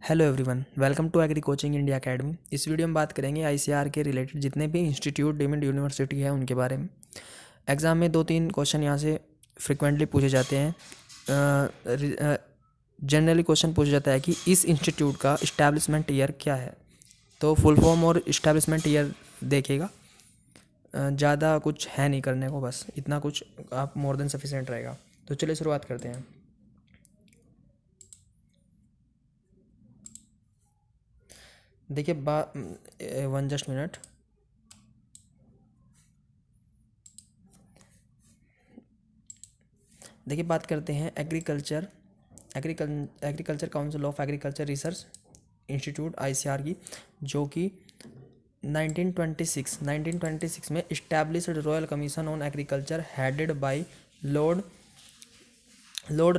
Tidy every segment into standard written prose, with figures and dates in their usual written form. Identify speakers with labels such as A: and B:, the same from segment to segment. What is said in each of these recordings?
A: Hello everyone, welcome to Agri Coaching India Academy. इस video में बात करेंगे आईसीआर के रिलेटेड जितने भी इंस्टीट्यूट डीम्ड यूनिवर्सिटी है उनके बारे में। एग्ज़ाम में 2-3 क्वेश्चन यहाँ से फ्रिक्वेंटली पूछे जाते हैं। जनरली क्वेश्चन पूछा जाता है कि इस इंस्टीट्यूट का इस्टेब्लिशमेंट ईयर क्या है। तो फुल फॉर्म और इस्टेब्लिशमेंट ईयर देखेगा। ज़्यादा कुछ है नहीं करने को, बस इतना कुछ आप मोर देन सफिशिएंट रहेगा। तो चलिए शुरुआत करते हैं। देखिए वन जस्ट मिनट। देखिए बात करते हैं agriculture council of agriculture research institute ICR की, जो कि 1926 में established royal commission on agriculture headed by lord lord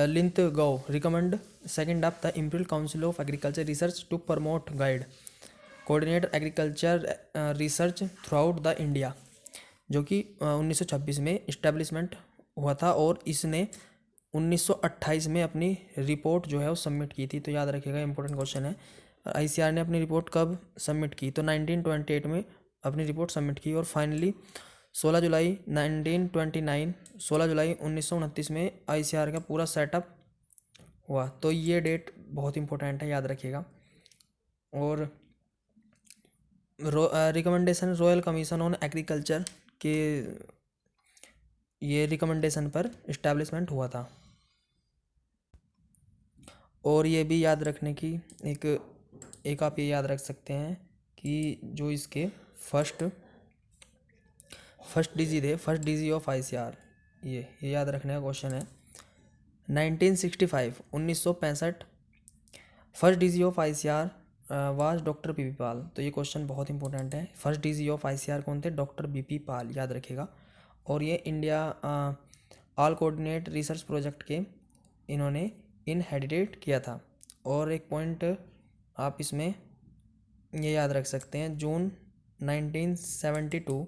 A: Linlithgow recommend second of the imperial council of agriculture research to promote guide coordinate agriculture research throughout the India, जो कि 1926 में establishment हुआ था और इसने 1928 में अपनी रिपोर्ट जो है वो सबमिट की थी। तो याद रखिएगा, इंपॉर्टेंट क्वेश्चन है। आईसीआर ने अपनी रिपोर्ट कब सबमिट की? तो 1928 में अपनी रिपोर्ट सबमिट की और फाइनली 16 जुलाई 1929 में आईसीआर का पूरा सेटअप हुआ। तो ये डेट बहुत इंपॉर्टेंट है, याद रखिएगा। और recommendation royal commission on agriculture के ये रिकमेंडेशन पर इस्टेब्लिशमेंट हुआ था। और ये भी याद रखने की एक आप ये याद रख सकते हैं कि जो इसके फर्स्ट डीजी थे, फर्स्ट डीजी ऑफ आईसीआर, ये याद रखने का क्वेश्चन है। 1965 first DG of ICR was doctor BP Pal. तो ये क्वेश्चन बहुत इंपॉर्टेंट है। फर्स्ट डीजी ऑफ आईसीआर कौन थे? डॉक्टर बीपी पाल, याद रखिएगा। और ये India all coordinate research project के इन्होंने इनहेरिटेड किया था। और एक पॉइंट आप इसमें ये याद रख सकते हैं, जून 1972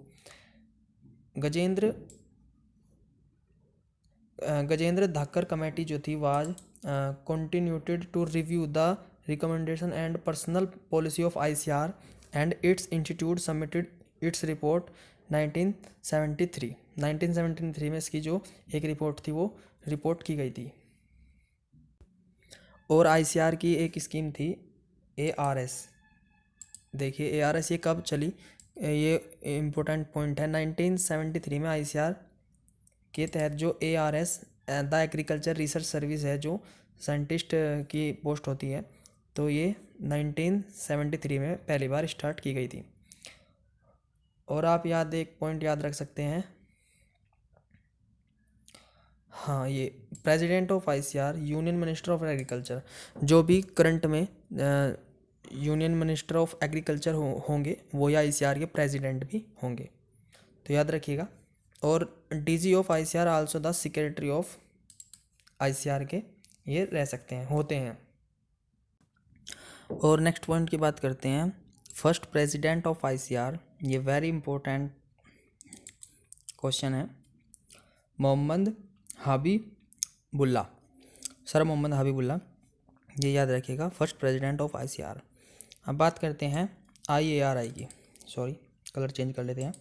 A: गजेंद्र धाकर कमेटी जो थी was constituted to review the recommendation and personal policy of ICR and its institute submitted its report 1973 में इसकी जो एक रिपोर्ट थी वो रिपोर्ट की गई थी। और आईसीआर की एक स्कीम थी एआरएस। देखिए एआरएस ये कब चली, ये इम्पोर्टेंट पॉइंट है। 1973 में आईसीआर के तहत जो ARS the agriculture research service है, जो साइंटिस्ट की पोस्ट होती है, तो ये 1973 में पहली बार स्टार्ट की गई थी। और आप एक पॉइंट याद रख सकते हैं, हाँ, ये president of ICR union minister of agriculture, जो भी करंट में यूनियन मिनिस्टर ऑफ एग्रीकल्चर होंगे वो या आईसीआर के प्रेसिडेंट भी होंगे, तो याद रखिएगा। और DG of ICR also the secretary of ICR के ये रह सकते हैं, होते हैं। और नेक्स्ट पॉइंट की बात करते हैं, फर्स्ट प्रेसिडेंट ऑफ आईसीआर, ये वेरी इंपॉर्टेंट क्वेश्चन है, मोहम्मद हबीबुल्ला, सर मोहम्मद हबीबुल्ला, ये याद रखिएगा, फर्स्ट प्रेसिडेंट ऑफ आईसीआर। अब बात करते हैं आईएआरआई की, सॉरी कलर चेंज कर लेते हैं।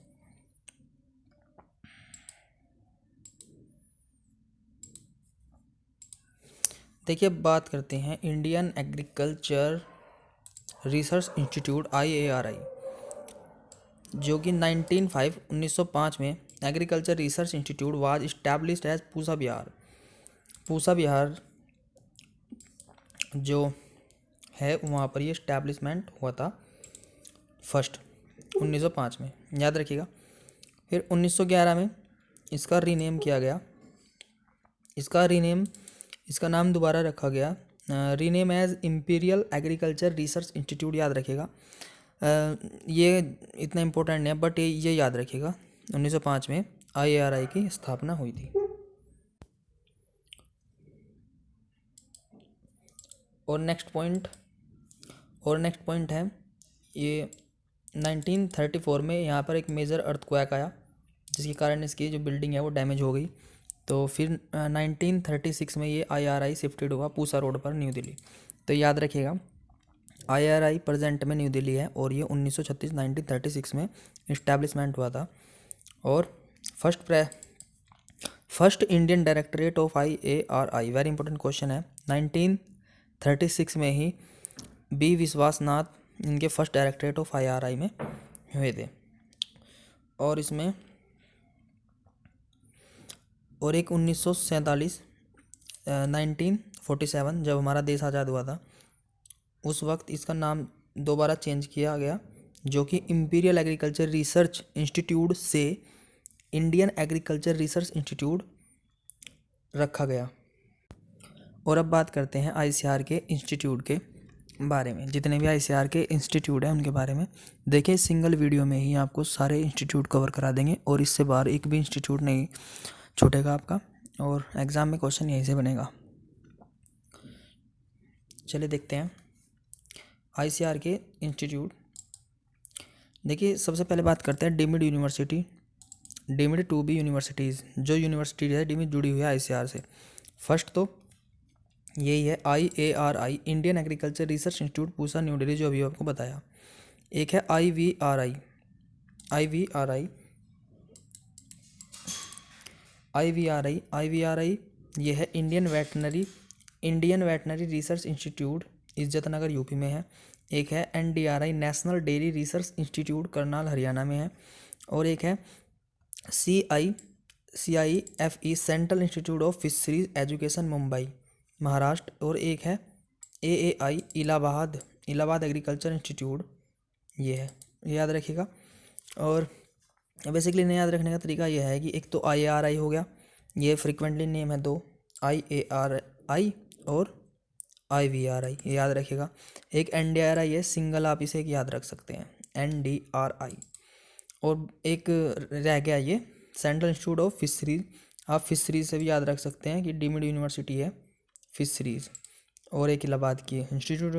A: देखिए बात करते हैं Indian agriculture research institute IARI, जो कि 1905 में agriculture research institute was established as Pusa Bihar जो है वहाँ पर ये इस्टेब्लिशमेंट हुआ था फर्स्ट 1905 में, याद रखिएगा। फिर 1911 में इसका रीनेम किया गया, इसका नाम दोबारा रखा गया, rename as imperial agriculture research institute, याद रखिएगा। ये इतना इम्पोर्टेंट नहीं है, बट ये याद रखिएगा 1905 में आईएआरआई की स्थापना हुई थी। और नेक्स्ट पॉइंट है, ये 1934 में यहाँ पर एक मेजर अर्थक्वेक आया, जिसके कारण इसकी जो बिल्डिंग है वो डैमेज हो गई। तो फिर 1936 में ये आईआरआई शिफ्टेड हुआ पूसा रोड पर, न्यू दिल्ली। तो याद रखिएगा IRI प्रेजेंट में न्यू दिल्ली है और ये 1936 1936 में इस्टेब्लिशमेंट हुआ था। और first Indian directorate of IARI, very important question है, 1936 में ही बी विश्वासनाथ इनके फर्स्ट डायरेक्टरेट ऑफ IRI में हुए थे। और इसमें और एक 1947 1947 जब हमारा देश आज़ाद हुआ था उस वक्त इसका नाम दोबारा चेंज किया गया, जो कि इंपीरियल एग्रीकल्चर रिसर्च इंस्टीट्यूट से इंडियन एग्रीकल्चर रिसर्च इंस्टीट्यूट रखा गया। और अब बात करते हैं ICAR के इंस्टीट्यूट के बारे में। जितने भी ICAR के इंस्टीट्यूट हैं उनके बारे में देखिए, सिंगल वीडियो में ही आपको सारे इंस्टीट्यूट कवर करा देंगे और इससे बाहर एक भी इंस्टीट्यूट नहीं छूटेगा आपका, और एग्ज़ाम में क्वेश्चन यहीं से बनेगा। चलिए देखते हैं ICAR के इंस्टीट्यूट। देखिए सबसे पहले बात करते हैं deemed university, deemed to be universities, जो यूनिवर्सिटी है डीम्ड जुड़ी हुई है ICAR से। फर्स्ट तो यही है IARI, Indian agriculture research institute Pusa new Delhi, जो अभी आपको बताया। एक है IVRI, ये है Indian veterinary research institute, Izzatnagar UP में है। एक है NDRI, national dairy research institute, Karnal Haryana में है। और एक है CIFE, central institute of fisheries education, Mumbai Maharashtra. और एक है AAI, इलाहाबाद एग्रीकल्चर इंस्टीट्यूट, ये है, ये याद रखिएगा। और बेसिकली इन्हें याद रखने का तरीका यह है कि एक तो IARI हो गया, ये फ्रिक्वेंटली नेम है दो, IARI और IVRI, ये याद रखिएगा। एक NDRI है, सिंगल आप इसे याद रख सकते हैं, NDRI। और एक रह गया ये सेंट्रल इंस्टीट्यूट ऑफ फिशरीज, आप फिशरीज से भी याद रख सकते हैं कि डीम्ड यूनिवर्सिटी है फिशरीज। और एक इलाहाबाद की इंस्टीट्यूट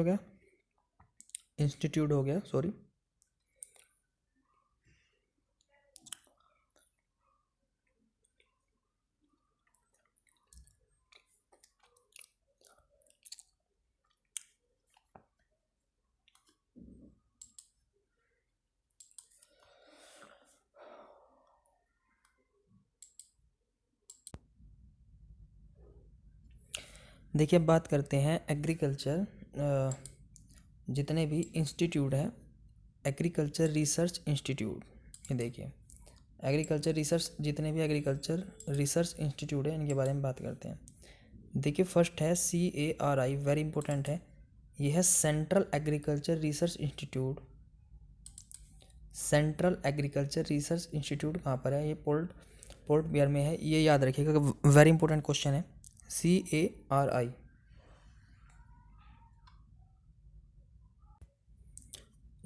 A: हो गया सॉरी। देखिए अब बात करते हैं एग्रीकल्चर, जितने भी इंस्टीट्यूट हैं एग्रीकल्चर रिसर्च इंस्टीट्यूट, ये देखिए एग्रीकल्चर रिसर्च, जितने भी एग्रीकल्चर रिसर्च इंस्टीट्यूट है इनके बारे में बात करते हैं। देखिए फर्स्ट है CARI, वेरी इंपॉर्टेंट है, ये है central agriculture research institute. Central agriculture research institute कहाँ पर है? ये पोर्ट ब्लेयर में है, ये याद रखिएगा, वेरी इंपॉर्टेंट क्वेश्चन है। CARI,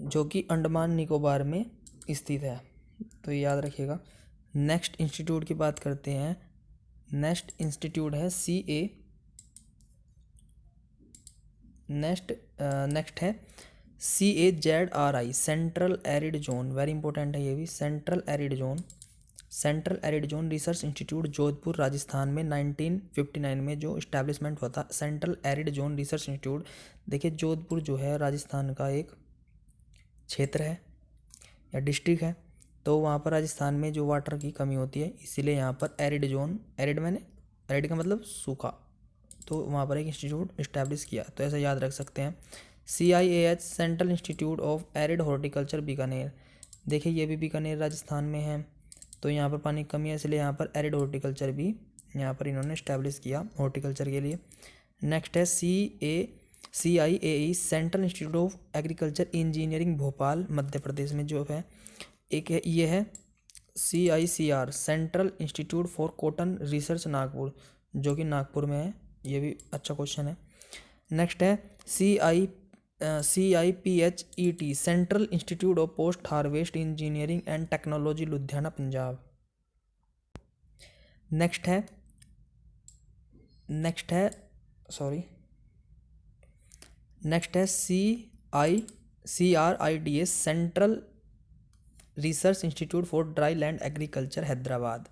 A: जो कि अंडमान निकोबार में स्थित है, तो ये याद रखिएगा। नेक्स्ट इंस्टीट्यूट की बात करते हैं, नेक्स्ट इंस्टीट्यूट है नेक्स्ट है CAZRI, central arid zone, very important है ये भी, central arid zone research institute, Jodhpur Rajasthan में 1959 में जो इस्टेब्लिशमेंट हुआ था, central arid zone research institute. देखिए जोधपुर जो है राजस्थान का एक क्षेत्र है या डिस्ट्रिक्ट है, तो वहाँ पर राजस्थान में जो वाटर की कमी होती है, इसीलिए यहाँ पर एरिड जोन, एरिड का मतलब सूखा, तो वहाँ पर एक इंस्टीट्यूट इस्टेब्लिश किया, तो ऐसा याद रख सकते हैं। CIAH, central institute of arid horticulture, Bikaner. देखिए ये भी बीकानेर राजस्थान में है, तो यहाँ पर पानी की कमी है, इसलिए यहाँ पर एरिड हॉर्टिकल्चर भी यहाँ पर इन्होंने इस्टेब्लिश किया हॉर्टिकल्चर के लिए। नेक्स्ट है CIAE, central institute of agriculture engineering, Bhopal Madhya Pradesh में जो है। एक है ये है CICR, central institute for cotton research, Nagpur, जो कि नागपुर में है, ये भी अच्छा क्वेश्चन है। नेक्स्ट है CIPHET, central institute of post harvest engineering and technology, Ludhiana Punjab. Next है CRIDS, central research institute for dry land agriculture, Hyderabad.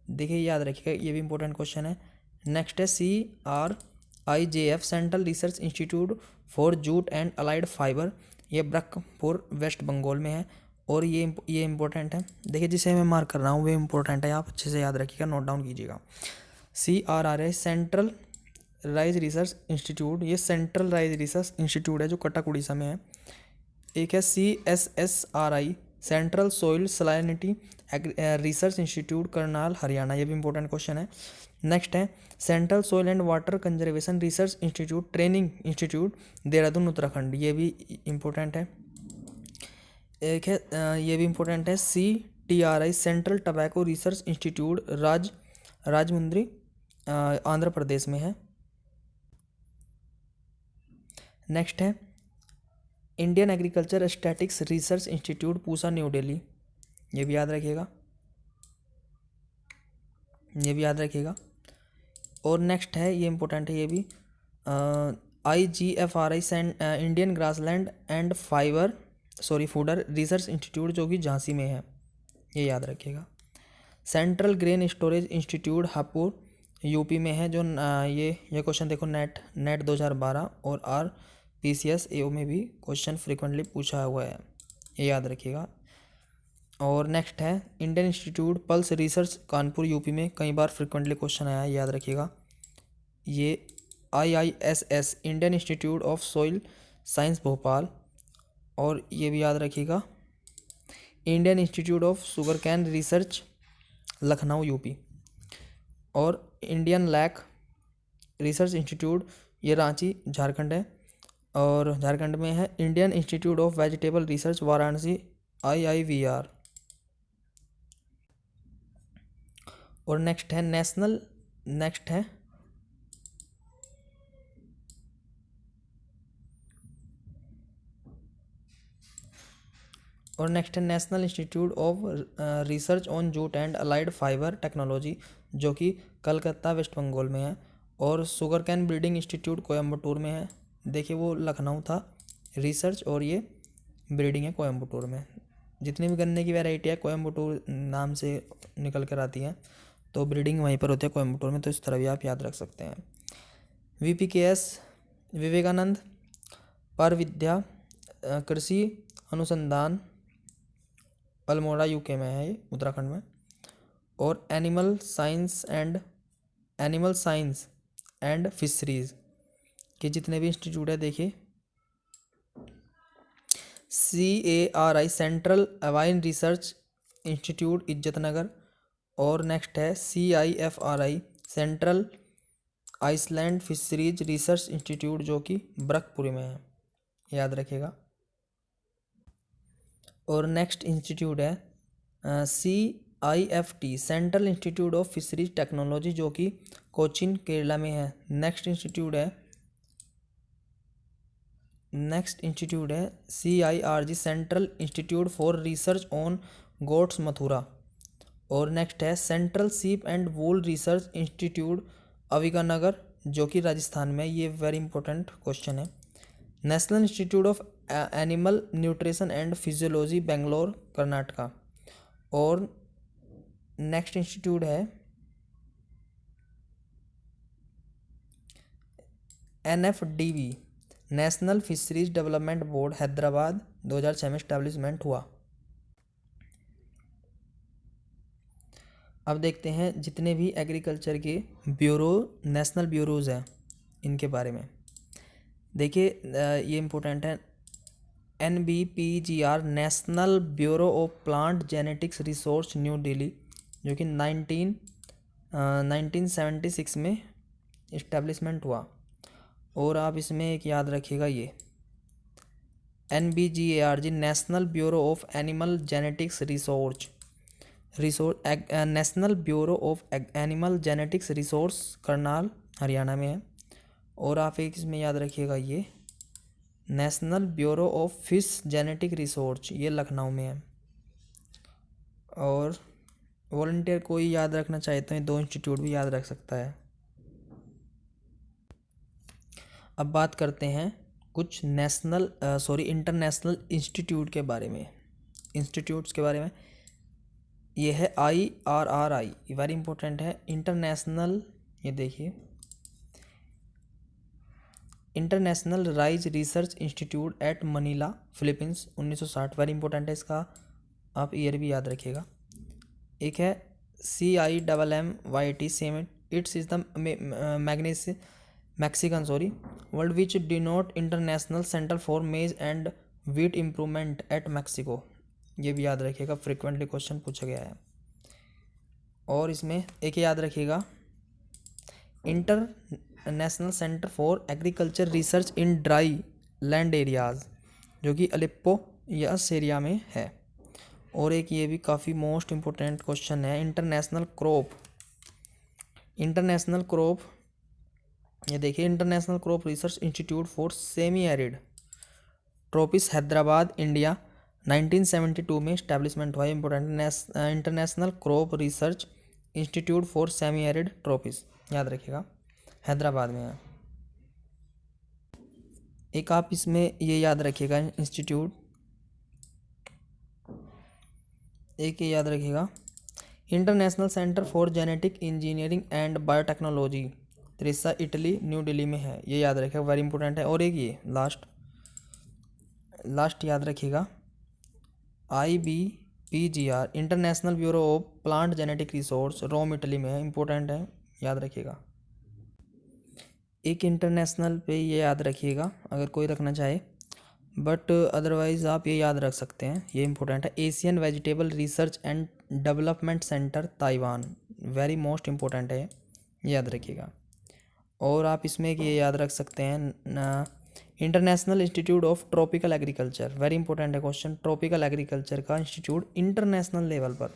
A: देखिए याद रखिएगा, ये भी इंपॉर्टेंट क्वेश्चन है। नेक्स्ट है IJF central research institute for jute and allied fibre, ये बरकपुर वेस्ट बंगाल में है। और ये इंपॉर्टेंट है, देखिए जिसे मैं मार्क कर रहा हूँ वो इंपॉर्टेंट है, आप अच्छे से याद रखिएगा, नोट डाउन कीजिएगा। CRRI central rice research institute, ये सेंट्रल राइज रिसर्च इंस्टीट्यूट है जो कटक उड़ीसा में है। एक है CSSRI central soil salinity research institute Karnal Haryana, ये भी इंपॉर्टेंट क्वेश्चन है। नेक्स्ट है central soil and water conservation research institute training institute Dehradun Uttarakhand, ये भी इंपॉर्टेंट है। एक है ये भी इंपॉर्टेंट है CTRI central tobacco research institute Rajahmundry Andhra Pradesh में है। नेक्स्ट है Indian agriculture statistics research institute Pusa new Delhi, ये भी याद रखिएगा, ये भी याद रखिएगा। और नेक्स्ट है ये इंपॉर्टेंट है ये भी, IGFRI Indian grassland and fodder research institute जो कि झांसी में है, ये याद रखिएगा। Central grain storage institute Hapur UP में है, जो ये क्वेश्चन देखो नेट 2012 और RPCS AO में भी क्वेश्चन फ्रिक्वेंटली पूछा हुआ है, ये याद रखिएगा। और नेक्स्ट है Indian institute pulse research Kanpur UP में, कई बार फ्रिक्वेंटली क्वेश्चन आया है, याद रखिएगा। ये IISS Indian institute of soil science Bhopal, और ये भी याद रखिएगा Indian institute of sugar cane research Lucknow UP. और इंडियन लैक रिसर्च इंस्टीट्यूट ये रांची झारखंड है, और झारखंड में है Indian institute of vegetable research Varanasi IIVR। और नेक्स्ट है national institute of research on jute and allied fibre technology, जो कि कलकत्ता वेस्ट बंगाल में है। और sugar cane breeding institute Coimbatore में है, देखिए वो लखनऊ था रिसर्च, और ये ब्रीडिंग है कोयम्बटूर में। जितनी भी गन्ने की वैरायटी है कोयम्बटूर नाम से निकल कर आती हैं, तो ब्रीडिंग वहीं पर होती है कोयम्बटूर में, तो इस तरह भी आप याद रख सकते हैं। VPKS विवेकानंद पर विद्या कृषि अनुसंधान अल्मोड़ा UK में है, ये उत्तराखंड में। और एनिमल साइंस एंड फिशरीज के जितने भी इंस्टीट्यूट है देखिए, CARI central avian research institute Izatnagar. और नेक्स्ट है CIFRI central inland fisheries research institute, जो कि बरकपुर में है, याद रखिएगा। और नेक्स्ट इंस्टीट्यूट है CIFT central institute of fisheries technology, जो कि कोचीन केरला में है। नेक्स्ट इंस्टीट्यूट है CIRG central institute for research on goats Mathura. और नेक्स्ट है central sheep and wool research institute Avikanagar, जो कि राजस्थान में, ये वेरी इंपॉर्टेंट क्वेश्चन है। National institute of animal nutrition and physiology Bangalore Karnataka. और नेक्स्ट इंस्टीट्यूट है NFDB national fisheries development board Hyderabad, 2006 में इस्टेब्लिशमेंट हुआ। अब देखते हैं जितने भी एग्रीकल्चर के नेशनल ब्यूरोज़ हैं इनके बारे में। देखिए ये इम्पोर्टेंट है, NBPGR national bureau of plant genetics resource new Delhi, जो कि 1976 में इस्टेब्लिशमेंट हुआ। और आप इसमें एक याद रखिएगा, ये NBGARG national bureau of animal genetics national bureau of animal genetics resource Karnal Haryana में है। और आप एक इसमें याद रखिएगा, ये national bureau of fish genetic resource, ये लखनऊ में है। और वॉलंटियर कोई याद रखना चाहे तो ये दो इंस्टीट्यूट भी याद रख सकता है। अब बात करते हैं कुछ इंटरनेशनल इंस्टीट्यूट के बारे में, इंस्टीट्यूट्स के बारे में। ये है IRRI, वेरी इंपॉर्टेंट है इंटरनेशनल, ये देखिए international rise research institute eight Manila Philippines 1960, very important है, इसका आप ईयर भी याद रखिएगा। एक है CIMMYT same, its is the Mexican world which denote international centre for maize and wheat improvement at Mexico, ये भी याद रखिएगा, फ्रिक्वेंटली क्वेश्चन पूछा गया है। और इसमें एक याद रखिएगा, international centre for agriculture research in dry land areas, जो कि अलेप्पो यस एरिया में है। और एक ये भी काफ़ी मोस्ट इम्पोर्टेंट क्वेश्चन है, इंटरनेशनल क्रॉप, ये देखिए, international crop research institute for semi arid tropics Hyderabad India 1972 में इस्टेब्लिशमेंट हुआ। Important, international crop research institute for semi arid tropics, याद रखिएगा, हैदराबाद में है। एक आप इसमें ये याद रखिएगा इंस्टीट्यूट, एक ये याद रखिएगा, international centre for genetic engineering and biotechnology, Trieste Italy new Delhi में है, ये याद रखिएगा, वेरी इंपॉर्टेंट है। और एक ये लास्ट याद रखिएगा, IBPGR international bureau of plant genetic resource, Rome Italy में है, इंपॉर्टेंट है, याद रखिएगा। एक इंटरनेशनल पे ये याद रखिएगा अगर कोई रखना चाहे, बट अदरवाइज आप ये याद रख सकते हैं, ये इंपॉर्टेंट है, Asian vegetable research and development centre Taiwan, very most important है, याद रखिएगा। और आप इसमें ये याद रख सकते हैं, international institute of tropical agriculture, very important है क्वेश्चन, ट्रॉपिकल एग्रीकल्चर का इंस्टीट्यूट इंटरनेशनल लेवल पर,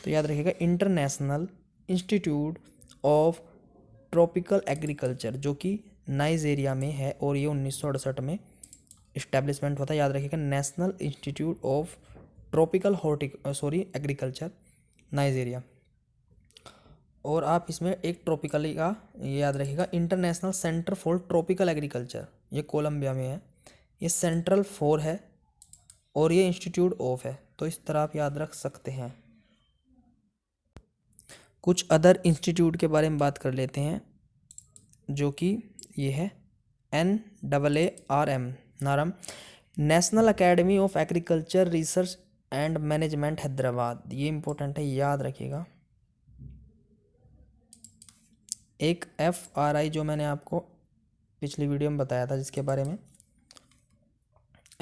A: तो याद रखिएगा, international institute of tropical agriculture, जो कि नाइजीरिया में है, और ये 1968 में इस्टेब्लिशमेंट हुआ था, याद रखिएगा, national institute of tropical agriculture, Nigeria. और आप इसमें एक ट्रॉपिकली का ये याद रखिएगा, international centre for tropical agriculture, ये कोलंबिया में है, ये सेंट्रल 4 है, और ये इंस्टीट्यूट ऑफ है, तो इस तरह आप याद रख सकते हैं। कुछ अदर इंस्टीट्यूट के बारे में बात कर लेते हैं, जो कि ये है NAARM, NAARM, national academy of agriculture research and management Hyderabad, ये इंपॉर्टेंट है, याद रखिएगा। एक FRI जो मैंने आपको पिछली वीडियो में बताया था जिसके बारे में,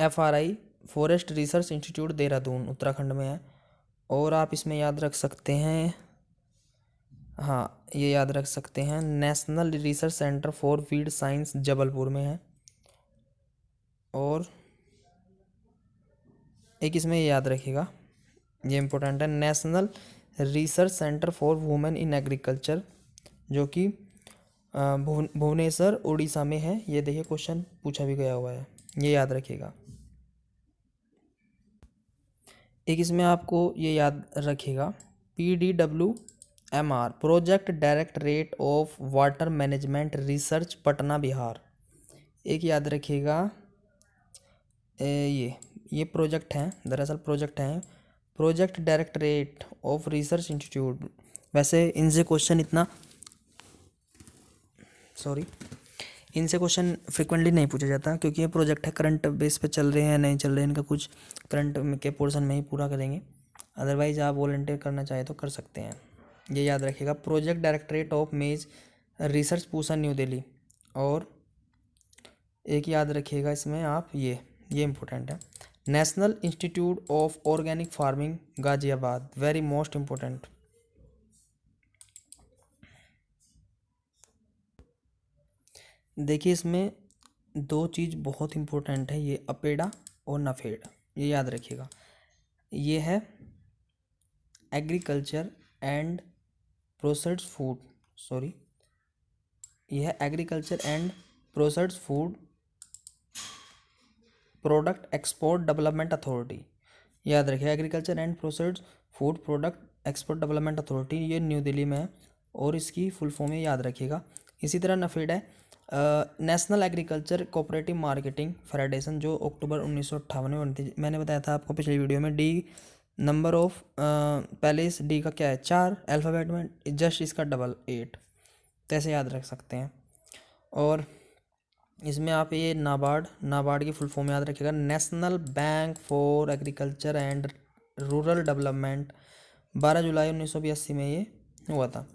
A: FRI forest research institute Dehradun Uttarakhand में है। और आप इसमें याद रख सकते हैं, हाँ ये याद रख सकते हैं, national research centre for field science Jabalpur में है। और एक इसमें याद रखिएगा, ये इम्पोर्टेंट है, national research centre for women in agriculture, जो कि भुवनेश्वर उड़ीसा में है, ये देखिए क्वेश्चन पूछा भी गया हुआ है, ये याद रखिएगा। एक इसमें आपको ये याद रखिएगा, PDWMR project directorate of water management research Patna Bihar, एक याद रखिएगा, ये प्रोजेक्ट हैं, दरअसल प्रोजेक्ट हैं, project directorate of research institute. वैसे इनसे क्वेश्चन फ्रिक्वेंटली नहीं पूछा जाता, क्योंकि ये प्रोजेक्ट है, करंट बेस पे चल रहे हैं नहीं चल रहे हैं, इनका कुछ करंट के पोर्शन में ही पूरा करेंगे, अदरवाइज आप वॉलंटियर करना चाहे तो कर सकते हैं, ये याद रखिएगा। प्रोजेक्ट डायरेक्टरेट ऑफ मेज रिसर्च पूसा न्यू दिल्ली। और एक याद रखिएगा इसमें आप, ये इंपॉर्टेंट है, national institute of organic farming Ghaziabad, very most important. देखिए इसमें दो चीज़ बहुत इम्पोर्टेंट है, ये अपेडा और नफेड, ये याद रखिएगा। ये है एग्रीकल्चर एंड प्रोसेस्ड फूड, ये है agriculture and processed food product export development authority, याद रखिए, agriculture and processed food product export development authority, ये न्यू दिल्ली में है, और इसकी फुल फॉर्म याद रखिएगा। इसी तरह नफेड है national agriculture cooperative marketing federation, जो अक्टूबर 1958 में बनी थी। मैंने बताया था आपको पिछली वीडियो में, डी नंबर ऑफ पहले इस डी का क्या है 4 अल्फ़ाबेट में, जस्ट इसका डबल 8, तो ऐसे याद रख सकते हैं। और इसमें आप ये नाबार्ड की फुल फॉर्म याद रखिएगा, national bank for agriculture and rural development. 12 जुलाई 1982 में ये हुआ था।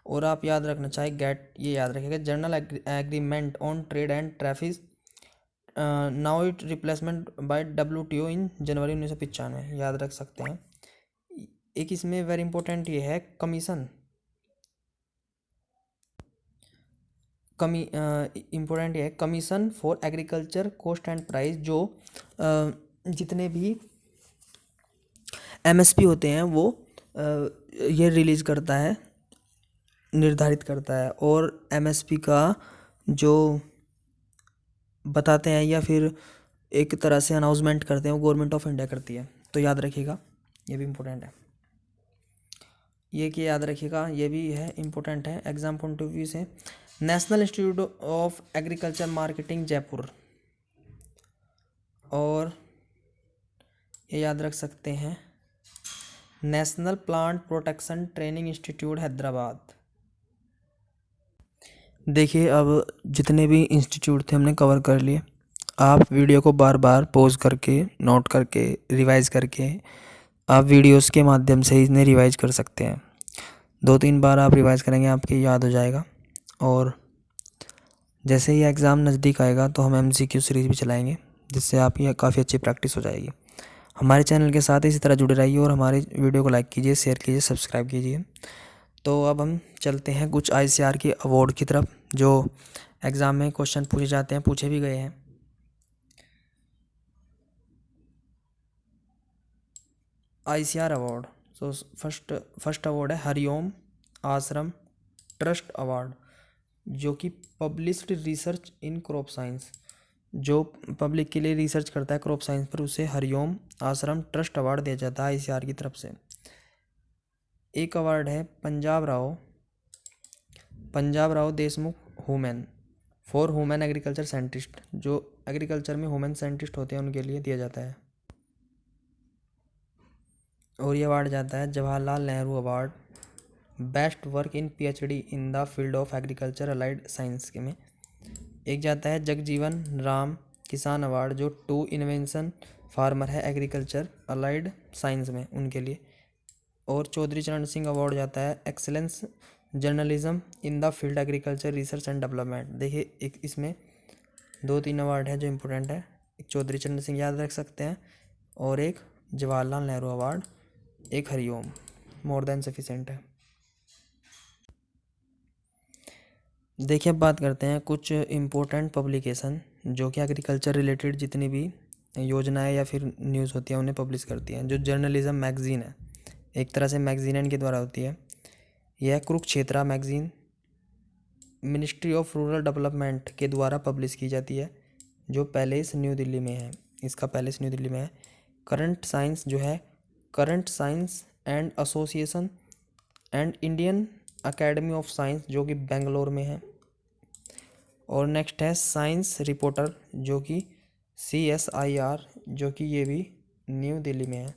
A: और आप याद रखना चाहे गेट, ये याद रखिएगा, general agreement on trade and traffic, now it replacement bye WTO इन जनवरी 1995, याद रख सकते हैं। एक इसमें वेरी इंपॉर्टेंट ये है कमीशन, इम्पोर्टेंट ये है commission for agriculture cost and price, जो जितने भी MSP होते हैं वो ये रिलीज करता है, निर्धारित करता है। और MSP का जो बताते हैं या फिर एक तरह से अनाउंसमेंट करते हैं वो गवर्नमेंट ऑफ इंडिया करती है, तो याद रखिएगा, ये भी इम्पोर्टेंट है। ये कि याद रखिएगा, ये भी है इम्पोर्टेंट है एग्जाम पॉइंट ऑफ व्यू से। National institute of agriculture marketing Jaipur, और ये याद रख सकते हैं national plant protection training institute Hyderabad. देखिए अब जितने भी इंस्टीट्यूट थे हमने कवर कर लिए। आप वीडियो को बार बार पॉज करके, नोट करके, रिवाइज करके आप वीडियोस के माध्यम से इन्हें रिवाइज कर सकते हैं। 2-3 बार आप रिवाइज करेंगे आपके याद हो जाएगा। और जैसे ही एग्ज़ाम नज़दीक आएगा तो हम MCQ सीरीज़ भी चलाएंगे, जिससे आपकी काफ़ी अच्छी प्रैक्टिस हो जाएगी। हमारे चैनल के साथ इसी तरह जुड़े रहिए और हमारे वीडियो को लाइक कीजिए, शेयर कीजिए, सब्सक्राइब कीजिए। तो अब हम चलते हैं कुछ ICAR के अवार्ड की तरफ, जो एग्ज़ाम में क्वेश्चन पूछे जाते हैं, पूछे भी गए हैं। ICAR award, so first award है हरिओम आश्रम ट्रस्ट अवार्ड, जो कि published research in crop science, जो पब्लिक के लिए रिसर्च करता है क्रॉप साइंस पर, उसे हरिओम आश्रम ट्रस्ट अवार्ड दिया जाता है ICAR की तरफ से। एक अवार्ड है Punjab Rao Deshmukh women for women agriculture scientist, जो एग्रीकल्चर में वुमेन साइंटिस्ट होते हैं उनके लिए दिया जाता है। और ये अवार्ड जाता है Jawaharlal Nehru award best work in PhD in the field of agriculture allied science के में। एक जाता है जगजीवन राम किसान अवार्ड, जो टू इन्वेंशन फार्मर है एग्रीकल्चर अलाइड साइंस में, उनके लिए। और चौधरी चरण सिंह अवार्ड जाता है excellence journalism in the field agriculture research and development. देखिए एक इसमें 2-3 अवार्ड है जो इम्पोर्टेंट है, एक चौधरी चरण सिंह याद रख सकते हैं, और एक जवाहरलाल नेहरू अवार्ड, एक हरिओम, मोर देन सफिशेंट है। देखिए अब बात करते हैं कुछ इम्पोर्टेंट पब्लिकेशन जो कि एग्रीकल्चर रिलेटेड जितनी भी योजनाएं या फिर न्यूज़ होती हैं उन्हें पब्लिश करती हैं। जो जर्नलिज्म मैगज़ीन है, एक तरह से मैगज़ीन इनके द्वारा होती है। यह Kurukshetra magazine ministry of rural development के द्वारा पब्लिश की जाती है, जो पैलेस न्यू दिल्ली में है, इसका पैलेस न्यू दिल्ली में है। करंट साइंस जो है current science and association and Indian academy of science, जो कि बेंगलोर में है। और नेक्स्ट है साइंस रिपोर्टर, जो कि CSIR, जो कि ये भी न्यू दिल्ली में है।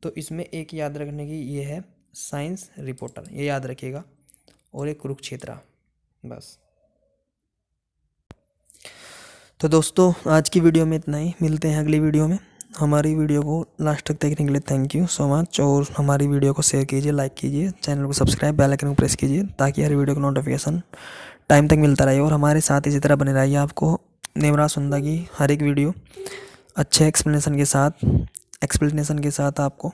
A: तो इसमें एक याद रखने की ये है साइंस रिपोर्टर, ये याद रखिएगा, और एक कुरुक्षेत्रा, बस। तो दोस्तों आज की वीडियो में इतना ही, मिलते हैं अगली वीडियो में। हमारी वीडियो को लास्ट तक देखने के लिए थैंक यू सो मच। और हमारी वीडियो को शेयर कीजिए, लाइक कीजिए, चैनल को सब्सक्राइब, बेल आइकन को प्रेस कीजिए, ताकि हर वीडियो का नोटिफिकेशन टाइम तक मिलता रहे। और हमारे साथ इसी तरह बने रहिए। आपको नेवरा सुंदा की हर एक वीडियो अच्छे एक्सप्लेनेशन के साथ आपको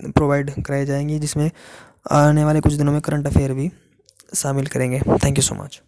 A: प्रोवाइड कराई जाएंगी, जिसमें आने वाले कुछ दिनों में करंट अफेयर भी शामिल करेंगे। Thank you so much.